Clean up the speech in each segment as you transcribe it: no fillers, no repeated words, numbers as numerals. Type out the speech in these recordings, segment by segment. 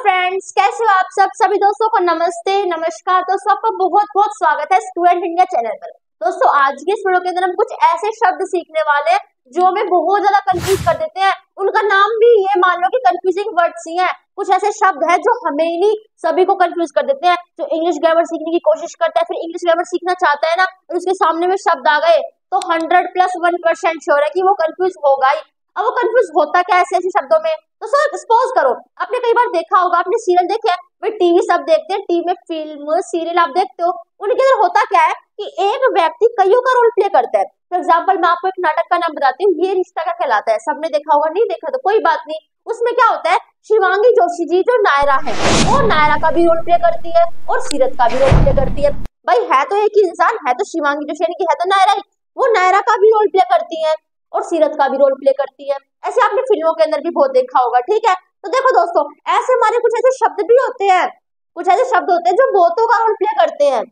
Friends, कैसे हो आप सब? सभी दोस्तों को नमस्ते, नमस्कार। दोस्तों आपका बहुत बहुत स्वागत है स्टूडेंट इंडिया चैनल पर। दोस्तों आज के इस वीडियो के अंदर हम कुछ ऐसे शब्द सीखने वाले हैं जो हमें बहुत ज्यादा कंफ्यूज कर देते हैं। उनका नाम भी ये मान लो कि कंफ्यूजिंग वर्ड्स ही हैं। कुछ ऐसे शब्द हैं जो हमें ही नहीं सभी को कंफ्यूज कर देते हैं। जो इंग्लिश ग्रामर सीखने की कोशिश करता है, फिर इंग्लिश ग्रामर सीखना चाहता है ना, और उसके सामने में शब्द आ गए तो 100+1% श्योर है कि वो कंफ्यूज होगा ही। अब वो कंफ्यूज होता क्या ऐसे ऐसे शब्दों में? तो सर सपोज करो, आपने कई बार देखा होगा, आपने सीरियल देखे हैं भाई, टीवी सब देखते हैं, टीवी में फिल्म सीरियल आप देखते हो, उनके अंदर होता क्या है कि एक व्यक्ति कईयों का रोल प्ले करता है। फॉर एग्जाम्पल मैं आपको एक नाटक का नाम बताती हूँ, ये रिश्ता क्या कहलाता है। सबने देखा होगा, नहीं देखा तो कोई बात नहीं। उसमें क्या होता है, शिवांगी जोशी जी जो नायरा है, वो नायरा का भी रोल प्ले करती है और सीरत का भी रोल प्ले करती है। भाई है तो एक ही इंसान, है तो शिवांगी जोशी यानी कि है तो नायरा ही, वो नायरा का भी रोल प्ले करती है और सीरत का भी रोल प्ले करती है। ऐसे आपने फिल्मों के अंदर भी बहुत देखा होगा, ठीक है। तो देखो दोस्तों, ऐसे हमारे कुछ ऐसे शब्द भी होते हैं, कुछ ऐसे शब्द होते हैं जो बहुतों का रोल प्ले करते हैं।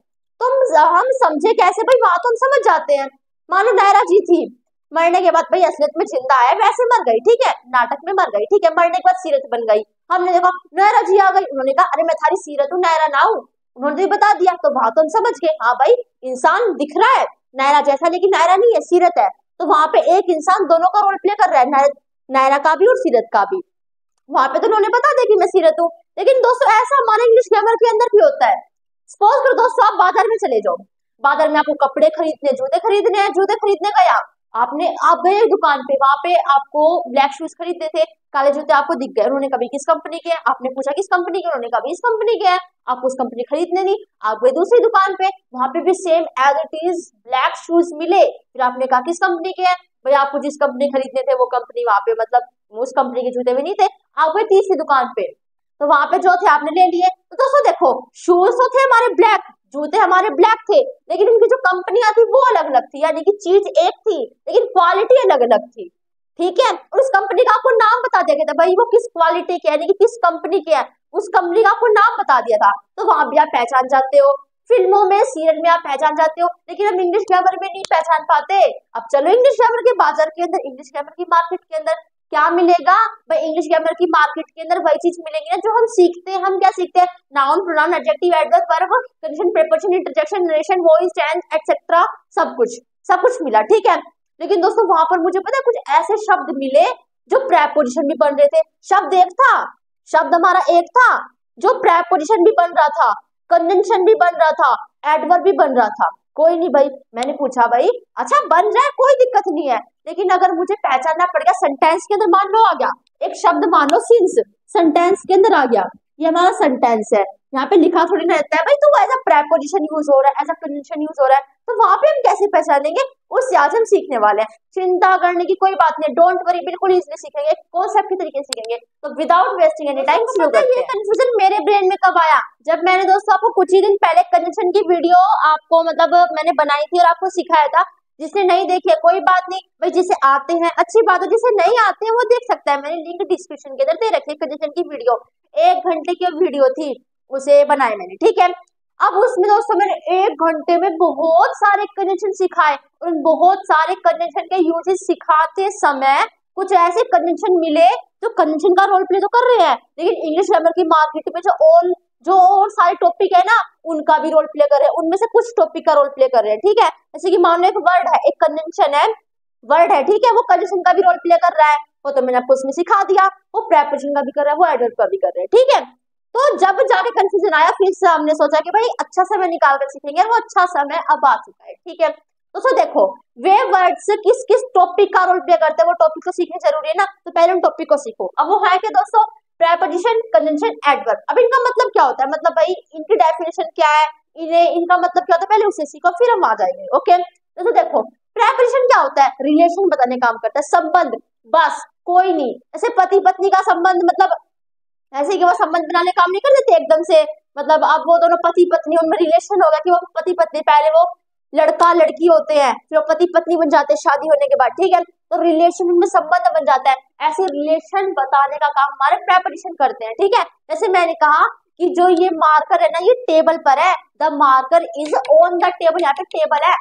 हम समझे कैसे भाई, वहां तो हम समझ जाते हैं। मानो नायरा जी थी, मरने के बाद भाई असलियत में जिंदा है, वैसे मर गई, ठीक है, नाटक में मर गई, ठीक है, मरने के बाद सीरत बन गई। हमने देखा नायरा जी आ गई, उन्होंने कहा अरे मैं थारी सीरत हूँ, नायरा ना हूँ, उन्होंने भी बता दिया, तो वहां तो हम समझ गए हाँ भाई इंसान दिख रहा है नायरा जैसा, लेकिन नायरा नहीं है, सीरत है। तो वहां पे एक इंसान दोनों का रोल प्ले कर रहा है, नायरा का भी और सीरत का भी। वहां पे तो उन्होंने बता दिया कि मैं सीरत हूँ। लेकिन दोस्तों ऐसा हमारे इंग्लिश ग्रामर के अंदर भी होता है। सपोज करो दोस्तों, आप बाजार में चले जाओ, बाजार में आपको कपड़े खरीदने, जूते खरीदने हैं, जूते खरीदने गया आप गए दुकान पे, वहां पे आपको ब्लैक शूज खरीदने थे, काले जूते आपको दिख गए, उन्होंने कभी किस कंपनी के हैं, आपने पूछा किस कंपनी के, उन्होंने कभी इस कंपनी के हैं, आपको उस कंपनी खरीदने नहीं, आप गए दूसरी दुकान पे, वहां पे भी same as it is black shoes मिले, फिर आपने कहा किस कंपनी के हैं, भाई आपको जिस कंपनी खरीदने थे वो कंपनी वहां पे मतलब उस कंपनी के जूते भी नहीं थे। आप गए तीसरी दुकान पे, तो वहां पे जो थे आपने ले लिए। तो दोस्तों देखो, शूज तो थे हमारे ब्लैक, जूते हमारे ब्लैक थे, लेकिन उनकी जो कंपनियां थी वो अलग अलग थी, यानी कि चीज एक थी लेकिन क्वालिटी अलग अलग थी, ठीक है। और उस कंपनी का आपको नाम बता दिया गया था, भाई वो किस क्वालिटी के यानी कि किस कंपनी के है, उस कंपनी का आपको नाम बता दिया था, तो वहां भी आप पहचान जाते हो। फिल्मों में सीरियल में आप पहचान जाते हो, लेकिन हम इंग्लिश ग्रामर में नहीं पहचान पाते। अब चलो इंग्लिश ग्रामर के बाजार के अंदर, इंग्लिश ग्रामर की मार्केट के अंदर क्या मिलेगा भाई, इंग्लिश ग्रामर की मार्केट के अंदर वही चीज मिलेगी ना जो हम सीखते हैं। हम क्या सीखते हैं, noun pronoun adjective adverb verb condition preposition interjection narration voice tense etcetera, सब कुछ मिला, ठीक है। लेकिन दोस्तों वहां पर मुझे पता है कुछ ऐसे शब्द मिले जो प्रेपोजिशन भी बन रहे थे। शब्द एक था, शब्द हमारा एक था जो प्रेपोजिशन भी बन रहा था, कंजंक्शन भी बन रहा था, एडवर्ब भी बन रहा था। कोई नहीं भाई, मैंने पूछा भाई अच्छा बन रहा है कोई दिक्कत नहीं है, लेकिन अगर मुझे पहचानना पड़ेगा सेंटेंस के अंदर, मान लो आ गया एक शब्द, मान लो सिंस, सेंटेंस के अंदर आ गया, ये हमारा सेंटेंस है, यहाँ पे लिखा थोड़ी ना रहता है भाई तो एज अ प्रेपोजिशन यूज हो रहा है, एज अ कंजंक्शन यूज हो रहा है, तो वहां पे हम कैसे पहचानेंगे? उस आज हम सीखने वाले हैं। चिंता करने की कोई बात नहीं, डोंट वरी, बिल्कुल इजीली सीखेंगे, कॉन्सेप्ट के तरीके से सीखेंगे। तो विदाउट वेस्टिंग एनी टाइम शुरू करते हैं। ये कंफ्यूजन मेरे ब्रेन में कब आया, जब मैंने दोस्तों आपको कुछ ही दिन पहले कंजंक्शन की वीडियो आपको मतलब मैंने बनाई थी और आपको सिखाया था। जिसने नहीं देखी है कोई बात नहीं भाई, जिसे आते हैं अच्छी बात है, जिसे नहीं आते हैं वो देख सकता है, मैंने लिंक डिस्क्रिप्शन के अंदर दे रखी है। कंजंक्शन की वीडियो 1 घंटे की वीडियो थी, उसे बनाए मैंने, ठीक है। अब उसमें दोस्तों मैंने 1 घंटे में बहुत सारे कंजंक्शन सिखाए, और उन बहुत सारे कंजंक्शन के यूजेस सिखाते समय कुछ ऐसे कंजंक्शन मिले जो कंजंक्शन का रोल प्ले तो कर रहे हैं, लेकिन इंग्लिश ग्रामर की मार्केट में जो और सारे टॉपिक है ना उनका भी रोल प्ले कर रहे हैं, उनमें से कुछ टॉपिक का रोल प्ले कर रहे हैं, ठीक है। जैसे कि मान लो एक वर्ड है, एक कंजंक्शन है, वर्ड है, ठीक है, वो कंजंक्शन का भी रोल प्ले कर रहा है, वो तो मैंने आपको उसमें सिखा दिया, वो प्रेपोजिशन का भी कर रहा है, वो एडवर्ब का भी कर रहा है, ठीक है। तो जब जाके कंफ्यूजन आया, फिर से हमने सोचा कि भाई अच्छा समय निकाल कर सीखेंगे, वो अच्छा समय अब आ चुका है, ठीक है। तो सो देखो वे वर्ड्स किस किस टॉपिक का रोल प्ले करते हैं, वो टॉपिक को सीखना जरूरी है ना, तो पहले उन टॉपिक को सीखो। अब वो है कि दोस्तों प्रेपोजिशन, कंजंक्शन, एडवर्ब। अब इनका मतलब क्या होता है, मतलब भाई इनकी डेफिनेशन क्या है, इनका मतलब क्या होता है, पहले उसे सीखो फिर हम आ जाएंगे, ओके। तो देखो प्रेपोजिशन क्या होता है, रिलेशन बताने काम करता है, संबंध, बस कोई नहीं। ऐसे पति पत्नी का संबंध, मतलब ऐसे कि वो संबंध बनाने काम नहीं कर देते एकदम से, मतलब अब वो दोनों पति पत्नी, उनमें रिलेशन होगा कि वो पति पत्नी, पहले वो लड़का लड़की होते हैं, फिर वो पति पत्नी बन जाते हैं शादी होने के बाद, ठीक है। तो रिलेशन में संबंध बन जाता है, ऐसे रिलेशन बताने का काम हमारे प्रेपोजिशन करते हैं, ठीक है। जैसे मैंने कहा कि जो ये मार्कर है ना, ये टेबल पर है, the marker is on the table, यहाँ पे टेबल है,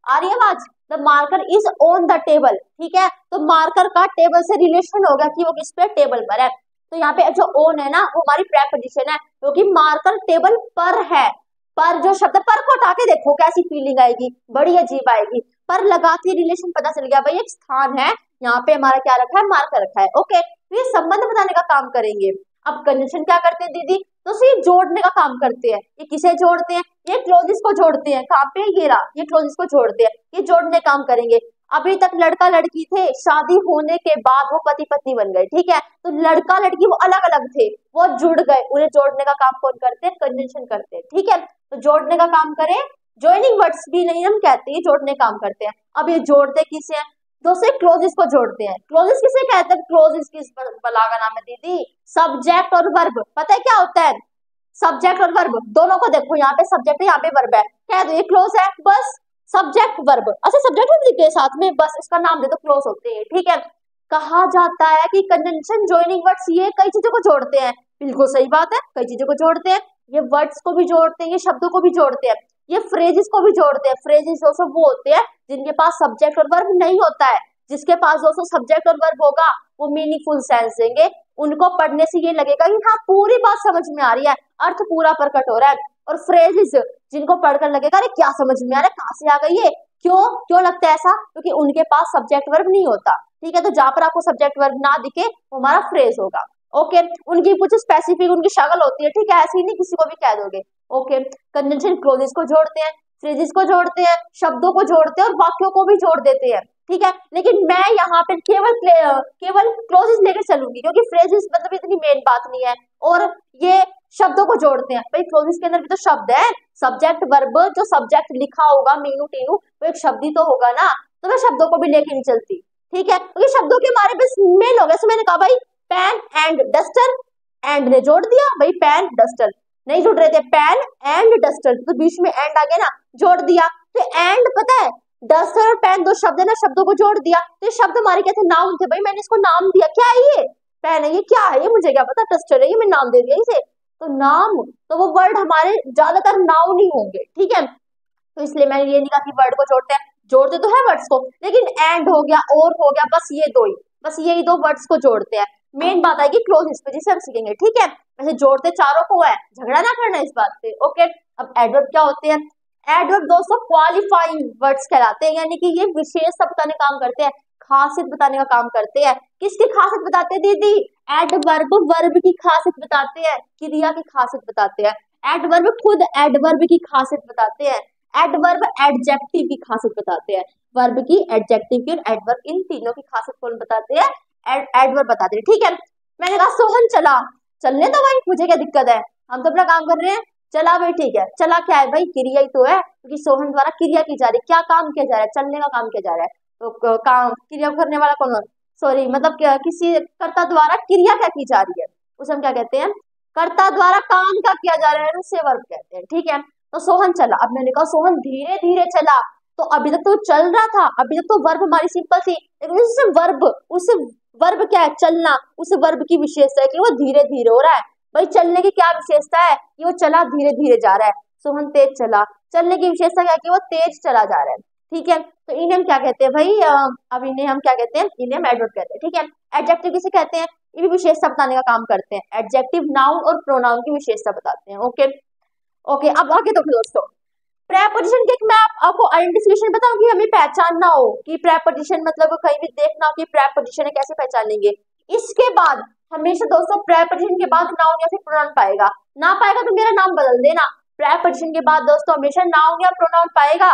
आ रही है आवाज, the marker is on the table, ठीक है। तो मार्कर का टेबल से रिलेशन होगा कि वो किस पे, टेबल पर है। तो यहाँ पे जो ओन है ना वो हमारी प्रेपोजिशन है, क्योंकि मार्कर टेबल पर है। पर जो शब्द पर को हटा के देखो कैसी फीलिंग आएगी, बड़ी अजीब आएगी। पर लगा के रिलेशन पता चल गया भाई एक स्थान है, यहाँ पे हमारा क्या रखा है, मार्कर रखा है। ओके, तो ये संबंध बताने का काम करेंगे। अब कंजंक्शन क्या करते हैं दीदी, तो सिर्फ जोड़ने का काम करते हैं। ये किसे जोड़ते हैं, ये क्लोजेस को जोड़ते हैं। कहाँ पे, ये रहा, ये क्लोजेस को जोड़ते हैं, ये जोड़ने काम करेंगे। अभी तक लड़का लड़की थे, शादी होने के बाद वो पति पत्नी बन गए, ठीक है। तो लड़का लड़की वो अलग अलग थे, वो जुड़ गए, उन्हें जोड़ने का काम कौन करते हैं, कंजंक्शन करते हैं, ठीक है। तो जोड़ने का काम करें, ज्वाइनिंग वर्ड्स भी नहीं हम कहते हैं, जोड़ने काम करते हैं। अब ये जोड़ते किसे हैं, दूसरे क्लोजेस को जोड़ते हैं। क्लोजेस किसे कहते हैं, क्लोजेस किस बला का नाम है दीदी, सब्जेक्ट और वर्ब। पता है क्या होता है, सब्जेक्ट और वर्ब दोनों को देखो, यहाँ पे सब्जेक्ट है, यहाँ पे वर्ब है, कह दो ये क्लोज है, बस सब्जेक्ट वर्ब। अच्छा सब्जेक्ट वर्ब लिख साथ में, बस इसका नाम दे दो, क्लोज होते हैं, ठीक है। कहा जाता है कि कंजंक्शन ज्वाइनिंग वर्ड्स ये कई चीजों को जोड़ते हैं, बिल्कुल सही बात है, कई चीजों को जोड़ते हैं। ये वर्ड्स को भी जोड़ते हैं, ये शब्दों को भी जोड़ते हैं, ये फ्रेजेस को भी जोड़ते हैं। फ्रेजेस दोस्तों वो होते हैं जिनके पास सब्जेक्ट और वर्ब नहीं होता है। जिसके पास दोस्तों सब्जेक्ट और वर्ब होगा वो मीनिंगफुल सेंस देंगे, उनको पढ़ने से ये लगेगा कि हाँ पूरी बात समझ में आ रही है, अर्थ पूरा प्रकट हो रहा है। और फ्रेजेस जिनको पढ़कर लगेगा अरे क्या समझ में आ रहा है, कहाँ से आ गई है, क्यों क्यों लगता है ऐसा, क्योंकि उनके पास सब्जेक्ट वर्ब नहीं होता, ठीक है। तो जहां पर आपको सब्जेक्ट वर्ब ना दिखे वो हमारा फ्रेज होगा। ओके, उनकी कुछ स्पेसिफिक उनकी शक्ल होती है, ठीक है, ऐसे ही नहीं किसी को भी कह दोगे। ओके, कंजंक्शन क्लोजेस को जोड़ते हैं, फ्रेजेस को जोड़ते हैं, शब्दों को जोड़ते हैं और वाक्यों को भी जोड़ देते हैं, ठीक है। लेकिन मैं यहाँ पे केवल क्लोजेस लेकर चलूंगी, क्योंकि फ्रेजेस मतलब इतनी मेन बात नहीं है। और ये शब्दों को जोड़ते हैं, भाई क्लोजेस के अंदर भी तो शब्द है, सब्जेक्ट वर्ब, जो सब्जेक्ट लिखा होगा मीनू टीनू वो एक शब्द ही तो होगा ना, तो मैं शब्दों को भी लेके नहीं चलती, ठीक है, क्योंकि शब्दों के हमारे पास मेल हो गया। मैंने कहा भाई पेन एंड डस्टर, एंड ने जोड़ दिया, भाई पेन डस्टर नहीं जुड़ रहे थे, पेन एंड डस्टर, तो बीच में एंड आ गया ना, जोड़ दिया। तो एंड पता है, डस्टर और पेन दो शब्द है ना, शब्दों को जोड़ दिया, तो शब्द हमारे क्या थे, नाउन थे, भाई मैंने इसको नाम दिया, क्या है ये, पेन है, ये क्या है, ये मुझे क्या पता, डस्टर है, ये मैं नाम दे दिया इसे, तो नाम, तो वो वर्ड हमारे ज्यादातर नाउन ही होंगे, ठीक है। तो इसलिए मैंने ये नहीं कहा कि वर्ड को जोड़ते हैं, जोड़ते तो है वर्ड्स को, लेकिन एंड हो गया और हो गया, बस ये दो ही, बस यही दो वर्ड्स को जोड़ते हैं। मेन बात आएगी क्लोजेस पे, जिसे हम सीखेंगे, ठीक है। वैसे जोड़ते चारों को है, झगड़ा ना करना इस बात पे। ओके, अब एडवर्ब क्या होते हैं, एडवर्ब दोस्तों क्वालिफाइंग वर्ड्स कहलाते हैं, यानी कि ये विशेषता बताने का काम करते हैं, खासियत बताने का काम करते हैं। किसकी खासियत बताते हैं दीदी, एडवर्ब वर्ब की खासियत बताते हैं, क्रिया की खासियत बताते हैं। एडवर्ब खुद एडवर्ब की खासियत बताते हैं, एडवर्ब एडजेक्टिव की खासियत बताते हैं, वर्ब की, एडजेक्टिव की और एडवर्ब, इन तीनों की खासियत कौन बताते हैं, एडवर्ब बताते हैं, ठीक है। मैंने कहा सोहन चला, चलने दो भाई, मुझे क्या दिक्कत है, हम तो अपना काम कर रहे हैं, चला भाई, ठीक है। चला क्या है भाई, क्रिया ही तो है, क्योंकि सोहन द्वारा क्रिया की जा रही है, क्या काम किया जा रहा है, चलने का काम किया जा रहा है। तो काम क्रिया करने वाला कौन, सॉरी मतलब किसी कर्ता द्वारा क्रिया क्या की जा रही है, उसे हम क्या कहते हैं, कर्ता द्वारा काम क्या किया जा रहा है, उसे वर्ब कहते हैं, ठीक है। तो सोहन चला, अब मैंने कहा सोहन धीरे धीरे चला, तो अभी तक तो चल रहा था, अभी तक तो वर्ब हमारी सिंपल थी, लेकिन उससे वर्ब क्या है, चलना, उस वर्ब की विशेषता है कि वो धीरे धीरे हो रहा है। भाई चलने की क्या विशेषता है कि वो चला धीरे धीरे जा रहा है, सोहन तेज चला, चलने की विशेषता क्या है कि वो तेज चला जा रहा है, ठीक है। तो इन्हें हम क्या कहते हैं भाई, अब इन्हें हम क्या कहते हैं, इन्हें हम एडवर्ब कहते हैं, ठीक है। एडजेक्टिव किसे कहते हैं, ये भी विशेषता बताने का काम करते हैं, एडजेक्टिव नाउन और प्रोनाउन की विशेषता बताते हैं। ओके ओके, अब आगे तो दोस्तों प्रेपोजिशन के मैं आपको आइडेंटिफिकेशन बताऊं कि हमें पहचानना हो कि प्रेपोजिशन मतलब कहीं भी देखना हो कि प्रेपोजिशन है, कैसे पहचानेंगे। इसके बाद हमेशा दोस्तों प्रेपोजिशन के बाद नाउन या फिर प्रोनाउन पाएगा, ना पाएगा तो मेरा नाम बदल देना। प्रेपोजिशन के बाद दोस्तों हमेशा नाउन या प्रोनाउन पाएगा।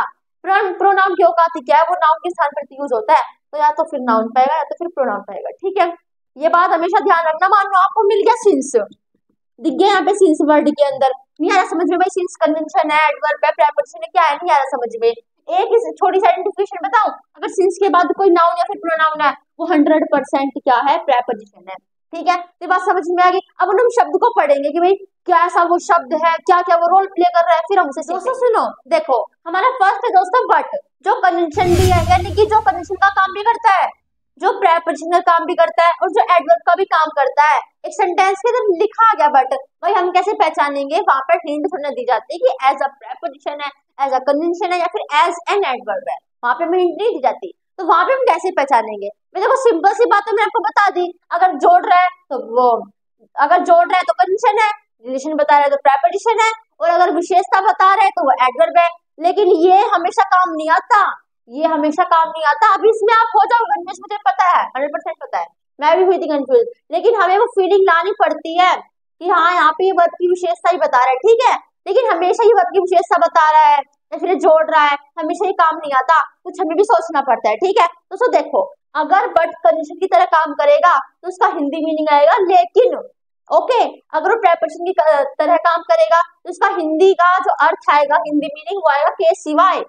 प्रोनाउन क्यों का क्या है, वो नाउन के स्थान पर यूज होता है, तो या तो फिर नाउन पाएगा या तो फिर प्रोनाउन पाएगा, ठीक है। ये बात हमेशा ध्यान रखना। मान लो आपको मिल गया सिंस, दिख गया यहाँ पे सिंस वर्ड के अंदर, नहीं आ रहा समझ में भाई सिंस कन्वेंशन है, एडवर्ब है, प्रेपोजिशन है, क्या है, नहीं आ रहा समझ में। एक छोटी सी आइडेंटिफिकेशन बताऊं, अगर सिंस के बाद कोई नाउन या फिर प्रोनाउन है वो 100% क्या है, प्रेपोजिशन है, ठीक है। तो बात समझ में आ गई। अब हम शब्द को पढ़ेंगे कि भाई कैसा वो शब्द है, क्या क्या वो रोल प्ले कर रहा है, फिर हमसे दोस्तों सुनो, देखो हमारा फर्स्ट है दोस्तों बट, जो कन्वेंशन भी है, यानी कि जो कन्वेंशन का काम भी करता है, जो प्रेपोजिशन का काम भी करता है और जो एडवर्ब का भी काम करता है। एक सेंटेंस के अंदर लिखा गया बट, भाई हम कैसे पहचानेंगे, वहां पर हिंट थोड़ा दी जाती है कि एज अ प्रेपोजिशन है, एज अ कन्वेंशन है या फिर एज एन एडवर्ब है, वहां पे हमें हिंट नहीं दी जाती। तो वहां पे हम कैसे पहचानेंगे, मैं देखो सिंपल सी बात है, मैं आपको बता दी, अगर जोड़ रहा है तो वो अगर जोड़ रहे हैं तो कंजंक्शन है, रिलेशन बता रहे हैं तो प्रेपोजिशन है, और अगर विशेषता बता रहे हैं तो वो एडवर्ब है। लेकिन ये हमेशा काम नहीं आता, ये हमेशा काम नहीं आता। अभी इसमें आप हो जाओगे कन्फ्यूज, मुझे पता है, 100% पता है, मैं भी हुई थी कंफ्यूज। लेकिन हमें वो फीलिंग लानी पड़ती है कि हाँ यहाँ पे ये वर्ब की विशेषता ही बता रहा है, ठीक है। लेकिन हमेशा ही वर्ब की विशेषता बता रहा है या फिर जोड़ रहा है, हमेशा ही काम नहीं आता, कुछ हमें भी सोचना पड़ता है, ठीक है। तो सो देखो, अगर बट कंडीशन की तरह काम करेगा तो उसका हिंदी मीनिंग आएगा लेकिन। ओके, अगर वो प्रेपोजिशन की तरह काम करेगा तो उसका हिंदी का जो अर्थ आएगा, हिंदी मीनिंग वो आएगा के सिवाय।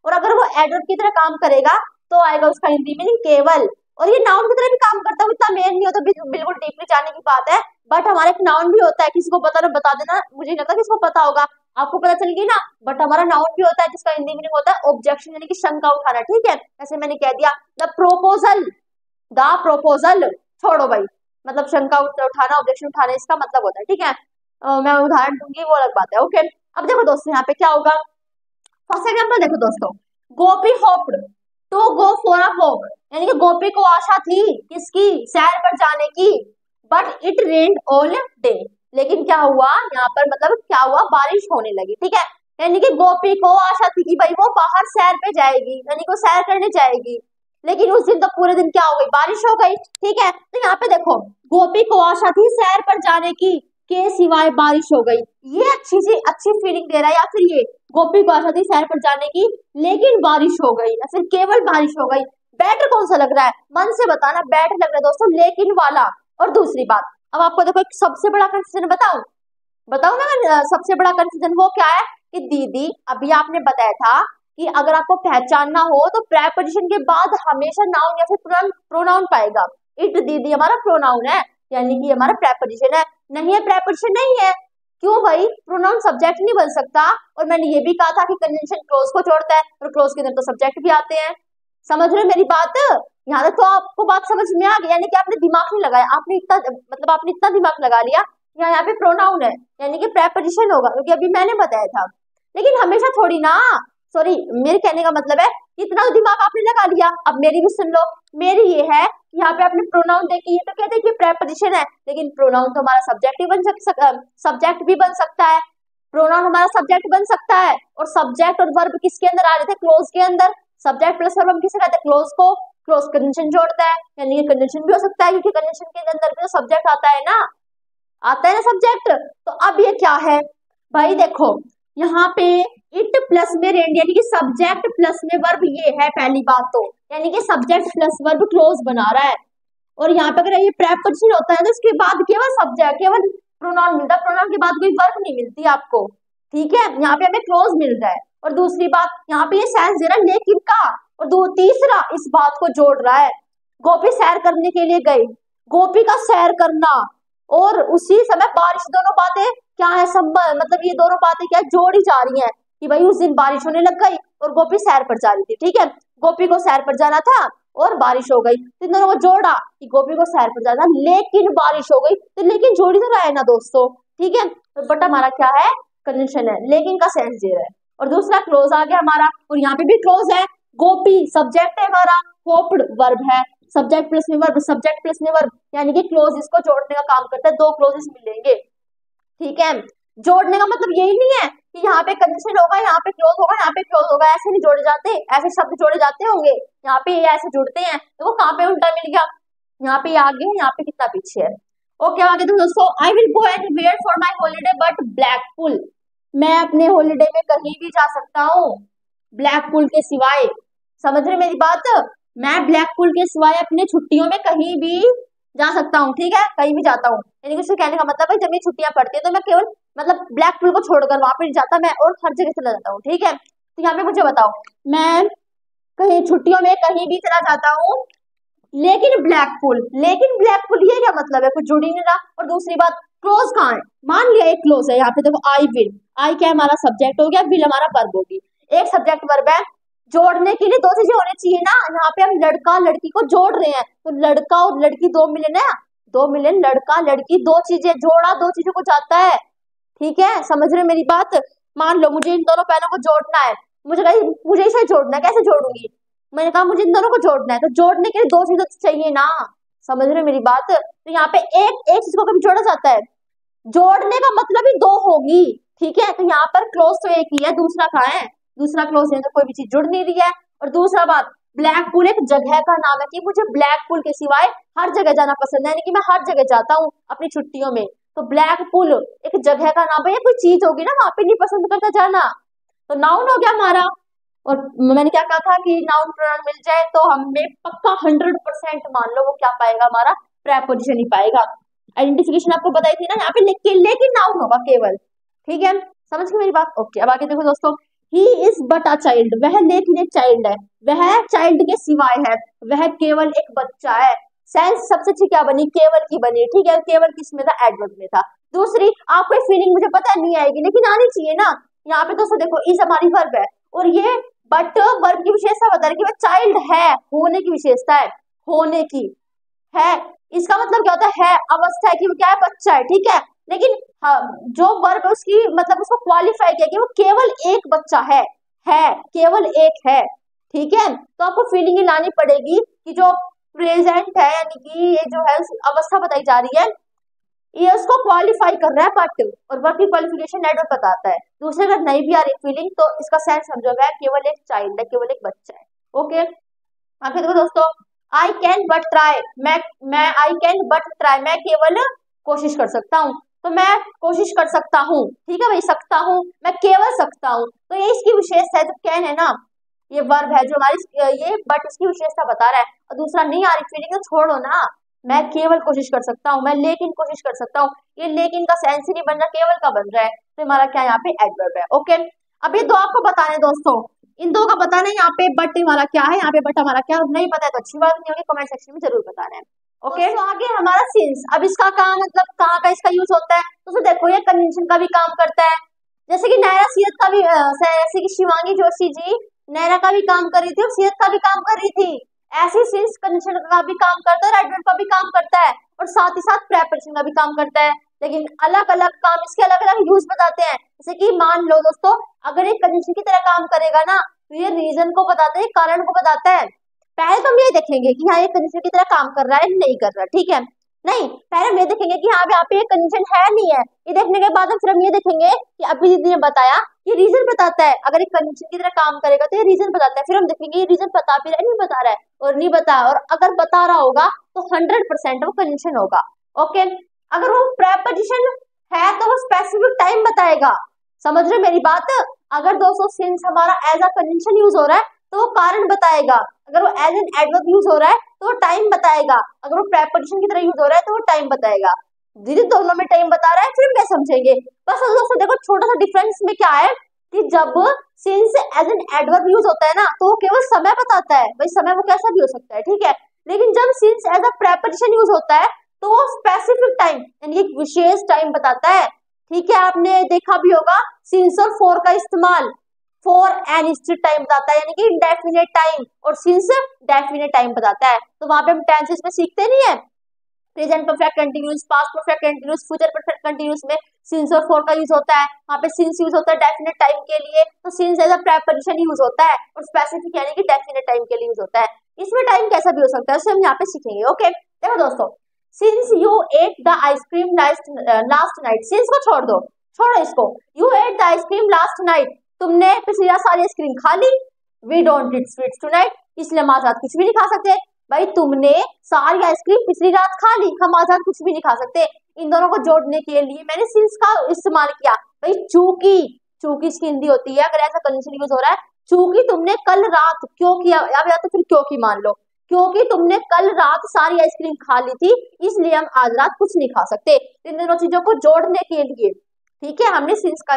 और अगर वो एडवर्ब की तरह काम करेगा तो आएगा उसका हिंदी मीनिंग केवल। और ये नाउन की तरह भी काम करता है, इतना मेन नहीं होता, बिल्कुल डीपली जाने की बात है। बट हमारा एक नाउन भी होता है, किसी को पता ना बता देना, मुझे नहीं लगता किसको पता होगा, आपको पता चल गई ना। बट हमारा नाउन भी होता है जिसका हिंदी मीनिंग होता है ऑब्जेक्शन, यानी कि शंका उठाना, ठीक है। जैसे मैंने कह दिया द प्रोपोजल, द प्रोपोजल, छोड़ो भाई, मतलब शंका उठाना, ऑब्जेक्शन उठाना, इसका मतलब होता है, ठीक है। मैं उदाहरण दूंगी, वो अलग बात है। ओके, अब देखो दोस्तों यहाँ पे क्या होगा। फर्स्ट एग्जाम्पल देखो दोस्तों, Gopi hoped to go for a walk, यानी कि गोपी को आशा थी किसकी, सैर पर जाने की। But it rained all day, लेकिन क्या हुआ यहाँ पर, मतलब क्या हुआ, बारिश होने लगी, ठीक है। यानी कि गोपी को आशा थी कि भाई वो बाहर सैर पे जाएगी, यानी कि वो सैर करने जाएगी, लेकिन उस दिन तो पूरे दिन क्या हो गई, बारिश हो गई, ठीक है। तो यहाँ पे देखो, गोपी को आशा थी सैर पर जाने की, के सिवाय बारिश हो गई, ये अच्छी फीलिंग दे रहा है। या फिर ये गोपी को आशा थी सैर पर जाने की लेकिन बारिश हो गई, या फिर केवल बारिश हो गई। बेटर कौन सा लग रहा है, मन से बताना, बेटर लग रहा है दोस्तों लेकिन वाला। और दूसरी बात, अब आपको देखो एक सबसे बड़ा कंफ्यूजन बताऊं, बताओ ना, सबसे बड़ा कंफ्यूजन वो क्या है कि दीदी अभी आपने बताया था कि अगर आपको पहचानना हो तो प्रेपोजिशन के बाद हमेशा नाउन या फिर प्रोनाउन पाएगा। इट दीदी हमारा प्रोनाउन है, यानी कि हमारा प्रेपोजिशन है। नहीं है, प्रेपोजिशन नहीं है, क्यों भाई, प्रोनाउन सब्जेक्ट नहीं बन सकता। और मैंने ये भी कहा था कि कंजंक्शन क्लोज को जोड़ता है, और क्लोज के अंदर तो सब्जेक्ट भी आते हैं। समझ रहे हो मेरी बात, यहाँ तक तो आपको बात समझ में आ गई, यानी कि आपने दिमाग नहीं लगाया, आपने इतना, मतलब आपने इतना दिमाग लगा लिया। यहाँ पे प्रोनाउन है यानी कि प्रेपोजिशन होगा, क्योंकि अभी मैंने बताया था। लेकिन हमेशा थोड़ी ना, सॉरी, मेरे कहने का मतलब है इतना दिमाग आपने लगा लिया। अब मेरी भी सुन लो, मेरी ये है, यहाँ पे आपने प्रोनाउन देखी है तो कहते हैं कि प्रेपोजिशन है, लेकिन प्रोनाउन तो हमारा सब्जेक्ट भी बन सकता, सब्जेक्ट भी बन सकता है, प्रोनाउन हमारा सब्जेक्ट बन सकता है। और सब्जेक्ट और वर्ब किसके अंदर आ रहे थे, क्लोज के अंदर। सब्जेक्ट प्लस वर्ब हम किसे कहते हैं, क्लोज को। क्लोज कंजंक्शन जोड़ता है, यानी कि कंजंक्शन भी हो सकता है, क्योंकि कंजंक्शन के अंदर भी तो सब्जेक्ट आता है ना, आता है ना सब्जेक्ट। तो अब ये क्या है भाई, देखो यहाँ पे इट प्लस में रेंड, यानी कि सब्जेक्ट प्लस में वर्ब, ये है पहली बात तो, यानी कि सब्जेक्ट प्लस वर्ब क्लोज बना रहा है। और यहाँ पे अगर ये प्रेपोजिशन होता है तो इसके बाद केवल सब्जेक्ट, केवल प्रोनाउन मिलता है, प्रोनाउन के बाद कोई वर्ब नहीं मिलती आपको, ठीक है। यहाँ पे हमें क्लोज मिल रहा है। और दूसरी बात, यहाँ पे ये सेंस दे रहा है लेकिन का। और तीसरा, इस बात को जोड़ रहा है, गोपी सैर करने के लिए गई, गोपी का सैर करना और उसी समय बारिश, दोनों बातें क्या है, संबंध, मतलब ये दोनों बातें क्या जोड़ी जा रही हैं कि भाई उस दिन बारिश होने लग गई और गोपी सैर पर जा रही थी, ठीक है। गोपी को सैर पर जाना था और बारिश हो गई, तो इन दोनों को जोड़ा कि गोपी को सैर पर जाना लेकिन बारिश हो गई, तो लेकिन जोड़ी तो रहा है ना दोस्तों, ठीक है। तो बट हमारा क्या है, कंजंक्शन है, लेकिन का सेंस दे रहा है। और दूसरा क्लोज आ गया हमारा, और यहाँ पे भी क्लोज है। गोपी सब्जेक्ट है हमारा, होप्ड वर्ब है, सब्जेक्ट प्लस में वर्ब, सब्जेक्ट प्लस में वर्ब, यानी कि क्लोज इसको जोड़ने का काम करता है, दो क्लोजेस मिलेंगे, ठीक है। जोड़ने का मतलब यही नहीं है कि यहाँ पे कंजंक्शन होगा, यहाँ पे क्लोज होगा, यहाँ पे क्लोज होगा, ऐसे नहीं जोड़े जाते, ऐसे शब्द जोड़े जाते होंगे, यहाँ पे ये ऐसे जुड़ते हैं। देखो कहाँ पे उल्टा मिल गया, यहाँ पे आगे है, यहाँ पे कितना पीछे है। ओके, आगे देखो दोस्तों, I will go anywhere for my holiday but Blackpool, मैं अपने हॉलीडे में कहीं भी जा सकता हूँ ब्लैकपुल के सिवाय। समझ रहे मेरी बात, मैं ब्लैकपुल के सिवाय अपने छुट्टियों में कहीं भी जा सकता हूँ, ठीक है, कहीं भी जाता हूँ। यानी कि कहने का मतलब है जब मेरी छुट्टियां पड़ती है तो मैं केवल, मतलब ब्लैकपुल को छोड़कर वहां पर नहीं जाता मैं, और हर जगह चला जाता हूँ, ठीक है। तो यहाँ पे मुझे बताओ, मैं कहीं छुट्टियों में कहीं भी चला जाता हूँ लेकिन ब्लैकपुल ये क्या मतलब है, कुछ जुड़ ही नहीं रहा। और दूसरी बात, क्लोज कहाँ है, मान लिया एक क्लोज है, यहाँ पे देखो आई विल, आई क्या हमारा सब्जेक्ट हो गया, विल हमारा वर्ब होगी, एक सब्जेक्ट वर्ब है। जोड़ने के लिए दो चीजें होनी चाहिए ना, यहाँ पे हम लड़का लड़की को जोड़ रहे हैं, तो लड़का और लड़की दो मिले ना, दो मिले, लड़का लड़की, दो चीजें जोड़ा, दो चीजों को जाता है, ठीक है। समझ रहे मेरी बात, मान लो मुझे इन दोनों पहलों को जोड़ना है, मुझे इसे जोड़ना है, कैसे जोड़ूंगी, मैंने कहा मुझे इन दोनों को जोड़ना है, तो जोड़ने के लिए दो चीजें तो चाहिए ना, समझ रहे हो मेरी बात? तो यहाँ पे एक एक चीज को कभी जोड़ा जाता है, जोड़ने का मतलब ही दो होगी, ठीक है। तो यहाँ पर क्लोज तो एक ही है, दूसरा कहाँ है? दूसरा क्लोज है तो कोई भी चीज जुड़ नहीं रही है। और दूसरा बात, ब्लैक पूल एक जगह का नाम है कि मुझे ब्लैक पूल के सिवाय हर जगह जाना पसंद है, यानी कि मैं हर जगह जाता हूँ अपनी छुट्टियों में। तो ब्लैक पूल एक जगह का नाम है, ये कोई चीज होगी ना, वहां पे नहीं पसंद करता जाना। तो नाउन हो गया हमारा। और मैंने क्या कहा था कि नाउन प्रोनाउन मिल जाए तो हमें पक्का 100% मान लो वो क्या पाएगा, हमारा प्रेपोजिशन ही पाएगा। आइडेंटिफिकेशन आपको बताई थी ना, यहाँ पे लेकिन नाउन होगा केवल, ठीक है। समझ गए मेरी बात? ओके। अब आगे देखो दोस्तों, he is but a child, वह लेकिन एक चाइल्ड है, वह चाइल्ड के सिवाय है, वह केवल एक बच्चा है। सेंस सबसे अच्छी क्या बनी? केवल की बनी, ठीक है। केवल किस में था? एडवर्ब में था। दूसरी, आपको फीलिंग मुझे पता है नहीं आएगी, लेकिन आनी चाहिए ना। यहाँ पे दोस्तों देखो, इज हमारी वर्ब है और ये बट वर्ब की विशेषता बता रही है कि वह चाइल्ड है, होने की विशेषता है, होने की है। इसका मतलब क्या होता है? अवस्था है कि वो क्या है? बच्चा है, ठीक है। लेकिन हाँ, जो वर्ब है उसकी मतलब उसको क्वालिफाई किया कि वो केवल एक बच्चा है केवल एक है, ठीक है। तो आपको फीलिंग ही लानी पड़ेगी कि जो प्रेजेंट है, यानी कि ये जो है अवस्था बताई जा रही है, ये उसको क्वालिफाई कर रहा है बट, और वर्ब की क्वालिफिकेशन एडवर्ब बताता है। दूसरे अगर नहीं भी आ रही फीलिंग तो इसका सेंस समझो गया, केवल एक चाइल्ड है, केवल एक बच्चा है। ओके। आगे देखो दोस्तों, आई कैन बट ट्राई, मैं आई कैन बट ट्राई, मैं केवल कोशिश कर सकता हूँ। तो मैं कोशिश कर सकता हूँ, ठीक है भाई, सकता हूँ, मैं केवल सकता हूँ। तो ये इसकी विशेषता है, जो कैन है ना, ये वर्ब है जो हमारी, ये बट इसकी विशेषता बता रहा है। और दूसरा, नहीं आ रही फीलिंग तो छोड़ो ना, मैं केवल कोशिश कर सकता हूँ, मैं लेकिन कोशिश कर सकता हूँ। ये लेकिन का सेंस ही नहीं बन रहा, केवल का बन रहा है। तो हमारा क्या यहाँ पे? एडवर्ब है। ओके। अब ये दो आपको बताने दोस्तों, इन दो का बताना है। यहाँ पे बट हमारा क्या है, यहाँ पे बट हमारा क्या नहीं पता है तो अच्छी बात नहीं होगी, कमेंट सेक्शन में जरूर बताना है। ओके। तो आगे हमारा सिंस, अब इसका काम मतलब कहाँ का इसका यूज होता है, तो देखो ये कंजंक्शन का भी काम करता है, जैसे कि नायरा सीरत का भी जैसे कि शिवांगी जोशी जी नायरा का भी काम कर रही थी और सीरत का भी काम कर रही थी। ऐसे सिंस कंजंक्शन का भी काम करता है, एडवर्ब का भी काम करता है, और साथ ही साथ प्रेपोजिशन का भी काम करता है। लेकिन अलग अलग काम, इसके अलग अलग यूज बताते हैं। जैसे कि मान लो दोस्तों, अगर एक कंजंक्शन की तरह काम करेगा ना, तो ये रीजन को बताता है, कारण को बताता है। पहले तो हम ये देखेंगे कि हाँ ये कंजंक्शन की तरह काम कर रहा है नहीं कर रहा, ठीक है। नहीं, पहले हम ये देखेंगे कि हाँ यहाँ पे ये कंजंक्शन है नहीं है। ये देखने के बाद हम फिर हम ये देखेंगे कि अभी दीदी ने बताया ये रीजन बताता है, अगर एक कंजंक्शन की तरह काम करेगा तो ये रीजन बताता है। फिर हम देखेंगे ये रीजन बता भी रहा है नहीं बता रहा है, और नहीं बता, और अगर बता रहा होगा तो 100% वो कंजंक्शन होगा। ओके। अगर वो प्रेपोजिशन है तो वो स्पेसिफिक टाइम बताएगा। समझ रहे मेरी बात? अगर दोस्तों सिंस हमारा एज अ कंजंक्शन यूज हो रहा है तो वो कारण बताएगा, अगर वो एज एन एडवर्ब यूज हो रहा है तो वो टाइम बताएगा, अगर वो प्रेपोजिशन की तरह यूज हो रहा है तो वो टाइम बताएगा। दीदी दोनों में टाइम बता रहा है, फिर क्या समझेंगे? बस दोस्तों देखो छोटा सा डिफरेंस में क्या है कि जब since as an adverb use होता है ना तो वो केवल समय बताता है, भाई समय वो कैसा भी हो सकता है, ठीक है। लेकिन जब since as a preposition use होता है तो वो स्पेसिफिक टाइम यानी एक विशेष टाइम बताता है, ठीक है। आपने देखा भी होगा सिंस और फॉर का इस्तेमाल, फॉर एन निश्चित टाइम बताता है यानी कि इंडेफिनेट टाइम, और सिंस डेफिनेट टाइम बताता है। तो वहां पे हम टेंसेस में सीखते नहीं है, present perfect continuous, past perfect continuous, future perfect continuous में सिंस और फॉर का यूज होता है। वहां पे सिंस यूज होता है डेफिनेट टाइम के लिए, तो since as a preposition use होता है, और स्पेसिफिक यानी कि डेफिनेट टाइम के लिए यूज होता है। इसमें टाइम कैसा भी हो सकता है, उसे हम यहाँ पे सीखेंगे। ओके। देखो दोस्तों, since you ate the ice cream last night, since को छोड़ दो, छोड़ो इसको, you ate the ice cream last night, तुमने पिछली रात सारी आइसक्रीम खा ली। We don't eat sweets tonight, इसलिए हम आज रात कुछ भी नहीं खा सकते। भाई तुमने सारी आइसक्रीम पिछली रात खा ली, हम आज रात कुछ भी नहीं खा सकते। इन दोनों को जोड़ने के लिए मैंने सिंस का इस्तेमाल किया। भाई चूंकि, चूंकि इसकी हिंदी होती है अगर ऐसा कंडीशन यूज हो रहा है, चूंकि तुमने कल रात क्यों किया, या तो फिर क्योंकि मान लो, क्योंकि तुमने कल रात सारी आइसक्रीम खा ली थी इसलिए हम आज रात कुछ नहीं खा सकते। इन दोनों चीजों को जोड़ने के लिए, ठीक है, हमने सिंस का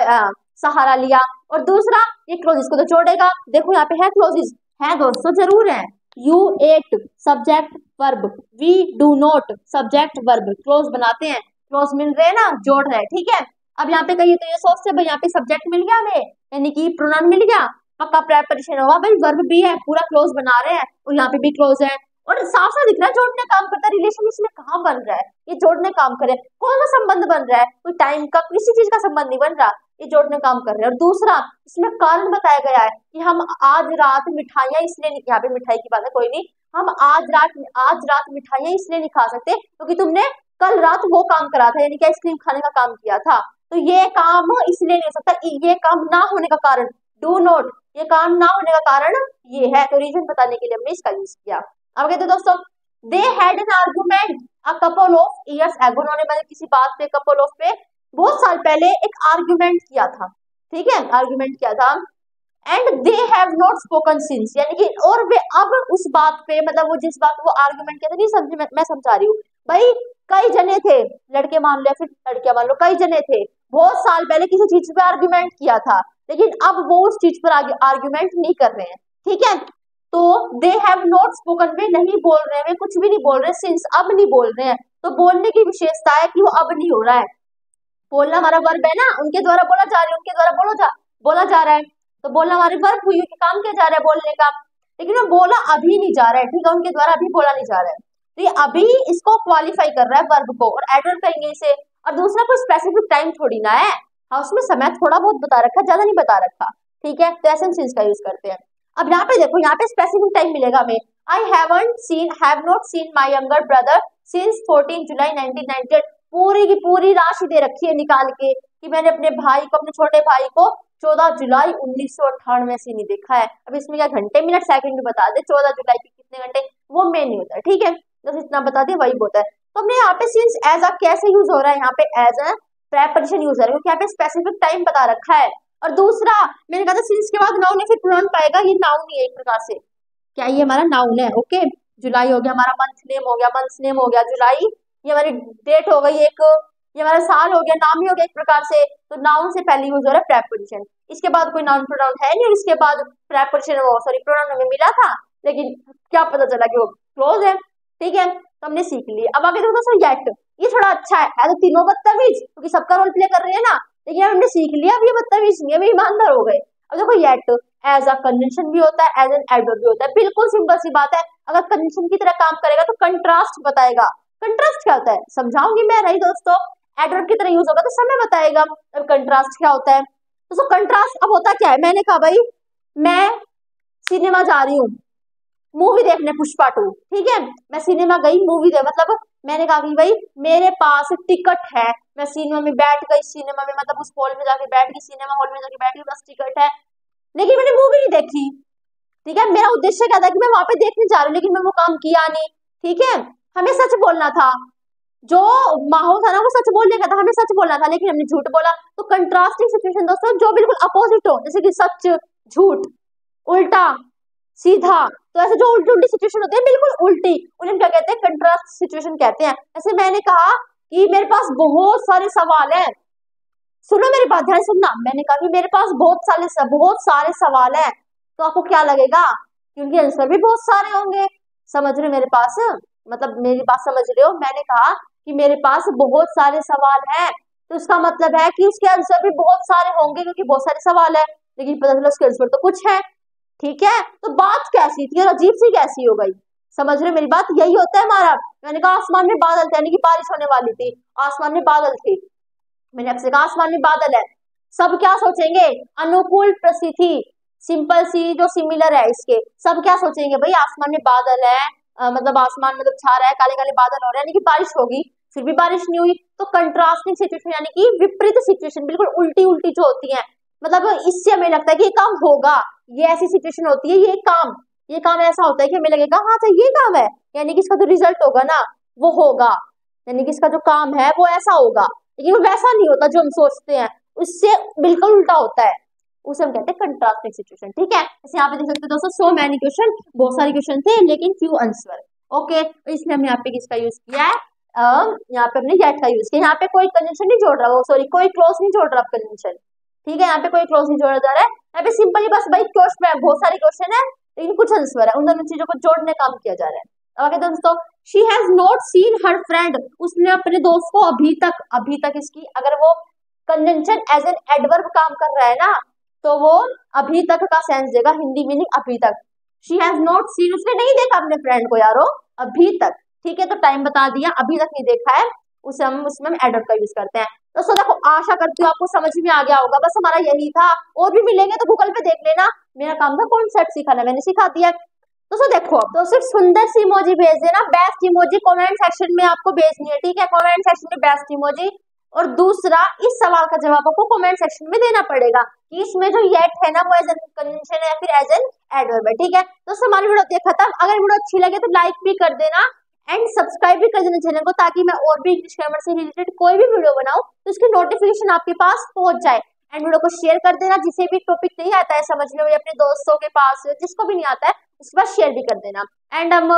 सहारा लिया। और दूसरा, ये क्लोजेस को तो जोड़ेगा। देखो यहाँ पे है क्लोजेस, है दोस्तों जरूर है। You ate subject verb, we do not subject verb, clause बनाते हैं, क्लोज मिल रहे हैं ना, जोड़ रहे हैं, ठीक है। अब यहाँ पे कहिए तो ये सोचते भाई यहाँ पे सब्जेक्ट मिल गया हमें, यानी कि प्रोनाउन मिल गया, पक्का प्रेपोजिशन होगा, भाई वर्ब भी है, पूरा क्लोज बना रहे हैं, और यहाँ पे भी क्लोज है, और साफ साफ दिख रहा है जोड़ने काम करता है। रिलेशन इसमें कहाँ बन रहा है, ये जोड़ने काम करे, कौन सा संबंध बन रहा है, कोई टाइम का किसी चीज का संबंध नहीं बन रहा, ये जोड़ने का काम कर रहे हैं। और दूसरा इसमें कारण बताया गया है कि हम आज रात मिठाइयां इसलिए नहीं, यहाँ पे मिठाई की बात है कोई नहीं, हम आज रात मिठाइयां इसलिए नहीं खा सकते क्योंकि तुमने कल रात वो काम करा था, यानी कि आइसक्रीम खाने का काम किया था, तो ये काम इसलिए नहीं हो सकता। ये काम ना होने का कारण, डू नॉट, ये काम ना होने का कारण ये है। तो रीजन बताने के लिए हमने इसका यूज किया। अब कहते दोस्तों, they had an argument a couple of years ago, उन्होंने मतलब किसी बात पे, कपल ऑफ पे बहुत साल पहले एक आर्गुमेंट किया था, ठीक है, आर्गुमेंट किया था। And they have not spoken since, यानी कि और वे अब उस बात पे, मतलब वो जिस बात वो आर्गुमेंट किया था, नहीं समझे, मैं समझा रही हूँ भाई। कई जने थे, लड़के मान लो या फिर लड़कियां मान लो, कई जने थे, बहुत साल पहले किसी चीज पे आर्गुमेंट किया था, लेकिन अब वो उस चीज पर आर्गुमेंट नहीं कर रहे हैं, ठीक है। तो दे हैव नॉट स्पोकन, वे नहीं बोल रहे हैं, वे कुछ भी नहीं बोल रहे, सिंस अब नहीं बोल रहे हैं। तो बोलने की विशेषता है कि वो अब नहीं हो रहा है। बोलना हमारा वर्ब है ना, उनके द्वारा बोला जा रहा है, उनके द्वारा बोला जा रहा है, तो बोलना हमारे वर्ब हुई, काम किया जा रहा है बोलने का, लेकिन वो बोला अभी नहीं जा रहा है, ठीक है, उनके द्वारा अभी बोला नहीं जा रहा है, तो ये अभी इसको क्वालिफाई कर रहा है वर्ब को, और एडवर्ब कहेंगे इसे। और दूसरा कोई स्पेसिफिक टाइम थोड़ी ना है, हाँ उसमें समय थोड़ा बहुत बता रखा, ज्यादा नहीं बता रखा, ठीक है, तो ऐसे हम सिंस का यूज करते हैं। अब यहाँ पे देखो, यहाँ पे स्पेसिफिक टाइम मिलेगा हमें। I have not seen my younger brother since 14 जुलाई 1998, पूरी की पूरी राशि दे रखी है निकाल के कि मैंने अपने भाई को, अपने छोटे भाई को 14 जुलाई 1998 से नहीं देखा है। अब इसमें क्या घंटे मिनट सेकंड भी बता दे, 14 जुलाई के कितने घंटे, वो मेन नहीं होता है, ठीक है, बस इतना बता दे वही होता है। तो हमने यहाँ पे सिंस एज अ कैसे यूज हो रहा है, यहाँ पे एज अ प्रेपोजिशन यूज हो रहा है क्योंकि यहाँ पे स्पेसिफिक टाइम बता रखा है। और दूसरा मैंने कहा था सिंस के बाद नाउन है, फिर प्रोनाउन पाएगा, ये नाउन ही है एक प्रकार से, क्या ये हमारा नाउन है, ओके। जुलाई हो गया हमारा, मंथ नेम हो गया, मंथ नेम हो गया जुलाई, ये हमारी डेट हो गई एक, ये हमारा साल हो गया, नाम ही हो गया एक प्रकार से। तो नाउन से पहले यूज हो रहा है प्रेपोजिशन, इसके बाद कोई नाउन प्रोनाउन है नहीं, और इसके बाद प्रेपोजिशन वो सॉरी प्रोनाउन हमें मिला था, लेकिन क्या पता चला कि वो क्लोज है, ठीक है, तो हमने सीख लिया। अब आगे देखो दोस्तों, येट, ये थोड़ा अच्छा है तो तीनों बदतमीज, क्योंकि सबका रोल प्ले कर रहे हैं ना, लेकिन हमने सीख लिया, अब ये बदतमीज नहीं है, अभी ईमानदार हो गए। अब देखो येट एज अ कंजंक्शन भी होता है, एज एन एडवर्ब भी होता है, बिल्कुल सिंपल सी बात है। अगर कंजंक्शन की तरह काम करेगा तो कंट्रास्ट बताएगा। कंट्रास्ट क्या होता है समझाऊंगी मैं, नहीं दोस्तों, एडवर्ब की तरह यूज होगा तो समय बताएगा। अब कंट्रास्ट क्या होता है दोस्तों, कंट्रास्ट अब होता क्या है, मैंने कहा भाई मैं सिनेमा जा रही हूँ मूवी देखने पुष्पा 2, ठीक है, मैं सिनेमा गई मूवी दे, मतलब मैंने कहा कि भाई मेरे पास टिकट है, मैं सिनेमा में बैठ गई, सिनेमा में मतलब उस हॉल में जाके बैठ गई, सिनेमा हॉल में जाके बैठ गई, बस टिकट है, लेकिन मैंने मूवी नहीं देखी, ठीक है, मेरा उद्देश्य क्या था कि मैं वहां पे देखने जा रही हूँ, लेकिन मैं वो काम किया नहीं, ठीक है, हमें सच बोलना था, जो माहौल था ना वो सच बोलने का था, हमें सच बोलना था, लेकिन हमने झूठ बोला। तो कंट्रास्टिंग सिचुएशन दोस्तों जो बिल्कुल अपोजिट हो, जैसे कि सच, झूठ, उल्टा, सीधा, तो ऐसे जो उल्टी उल्टी सिचुएशन होती है बिल्कुल उल्टी, उन्हें क्या कहते हैं, कंट्रास्ट सिचुएशन कहते हैं। जैसे मैंने कहा कि मेरे पास बहुत सारे सवाल हैं, सुनो मेरी बात ध्यान सुनना, मैंने कहा कि मेरे पास बहुत सारे सवाल हैं, तो आपको क्या लगेगा कि उनके आंसर भी बहुत सारे होंगे, समझ रहे हो मेरे पास, मतलब मेरी बात समझ रहे हो, मैंने कहा कि मेरे पास बहुत सारे सवाल हैं, तो उसका मतलब है कि उसके आंसर भी बहुत सारे होंगे क्योंकि बहुत सारे सवाल है, लेकिन पता चला उसके आंसर तो कुछ है, ठीक है, तो बात कैसी थी और अजीब सी कैसी हो गई, समझ रहे हो मेरी बात, यही होता है हमारा। मैंने कहा आसमान में बादल थे, यानी कि बारिश होने वाली थी, आसमान में बादल थे, मैंने आपसे कहा आसमान में बादल है, सब क्या सोचेंगे, अनुकूल परिस्थिति, सिंपल सी जो सिमिलर है इसके, सब क्या सोचेंगे भाई आसमान में बादल है, मतलब आसमान मतलब छा रहा है, काले काले बादल हो रहे हैं, यानी कि बारिश होगी, फिर भी बारिश नहीं हुई, तो कंट्रास्टिंग सिचुएशन यानी कि विपरीत सिचुएशन, बिल्कुल उल्टी उल्टी जो होती है, मतलब इससे हमें लगता है कि ये काम होगा, ये ऐसी सिचुएशन होती है, ये काम ऐसा होता है कि हमें लगेगा हाँ तो ये काम है, यानी कि इसका जो रिजल्ट होगा ना वो होगा, यानी कि इसका जो काम है वो ऐसा होगा, लेकिन वो वैसा नहीं होता जो हम सोचते हैं, उससे बिल्कुल उल्टा होता है, उसे हम कहते हैं कंट्रास्टिंग सिचुएशन, ठीक है। जैसे यहाँ पे देख सकते हो दोस्तों, सो मैनी क्वेश्चन, बहुत सारे क्वेश्चन थे लेकिन फ्यू आंसर, ओके, तो इसलिए हमने यहाँ पे किसका यूज किया है, यहाँ पे हमने गेट का यूज किया, यहाँ पे कोई कंजंक्शन नहीं जोड़ रहा, सॉरी कोई क्लोज नहीं जोड़ रहा कंजंक्शन, ठीक है, यहाँ पे कोई क्लोज नहीं जोड़ा जा रहा है, यहाँ पे सिंपली बस भाई क्वेश्चन है, बहुत सारे क्वेश्चन है लेकिन कुछ आंसर है, उन दोनों चीजों को जोड़ने का काम किया जा रहा है। ओके दोस्तों, she has not seen her friend, उसने अपने दोस्त को अभी तक इसकी अगर वो कंजंक्शन एज एन एडवर्ब काम कर रहा है ना तो वो अभी तक का सेंस देगा, हिंदी मीनिंग अभी तक, शी हैज नॉट सीन, उसने नहीं देखा अपने फ्रेंड को यारो अभी तक, ठीक है, तो टाइम बता दिया, अभी तक नहीं देखा है, उसमें हम एडवर्ब का यूज करते हैं। दोस्तों देखो, आशा करती हूँ आपको समझ में आ गया होगा। बस हमारा यही था, और भी मिलेंगे तो गूगल पे देख लेना। मेरा काम था कॉन्सेप्ट सिखाना, मैंने सिखा दिया। दोस्तों देखो, अब तो सिर्फ सुंदर सी इमोजी भेज देना, बेस्ट इमोजी कमेंट सेक्शन में आपको भेजनी है, ठीक है? कमेंट सेक्शन में बेस्ट इमोजी। और दूसरा, इस सवाल का जवाब आपको कमेंट सेक्शन में देना पड़ेगा कि इसमें जो येट है ना, वो एज एन कंजंक्शन है या फिर एज एन एडवर्ब है, ठीक है? दोस्तों हमारी वीडियो देखा था, अगर वीडियो अच्छी लगे तो लाइक भी कर देना एंड सब्सक्राइब भी कर देना चैनल को, ताकि मैं और भी इंग्लिश ग्रामर से रिलेटेड कोई भी वीडियो बनाऊं तो उसकी नोटिफिकेशन आपके पास पहुंच जाए। एंड वीडियो को शेयर कर देना, जिसे भी टॉपिक नहीं आता है समझ में, अपने दोस्तों के पास, जिसको भी नहीं आता है उसके पास शेयर भी कर देना। एंड हम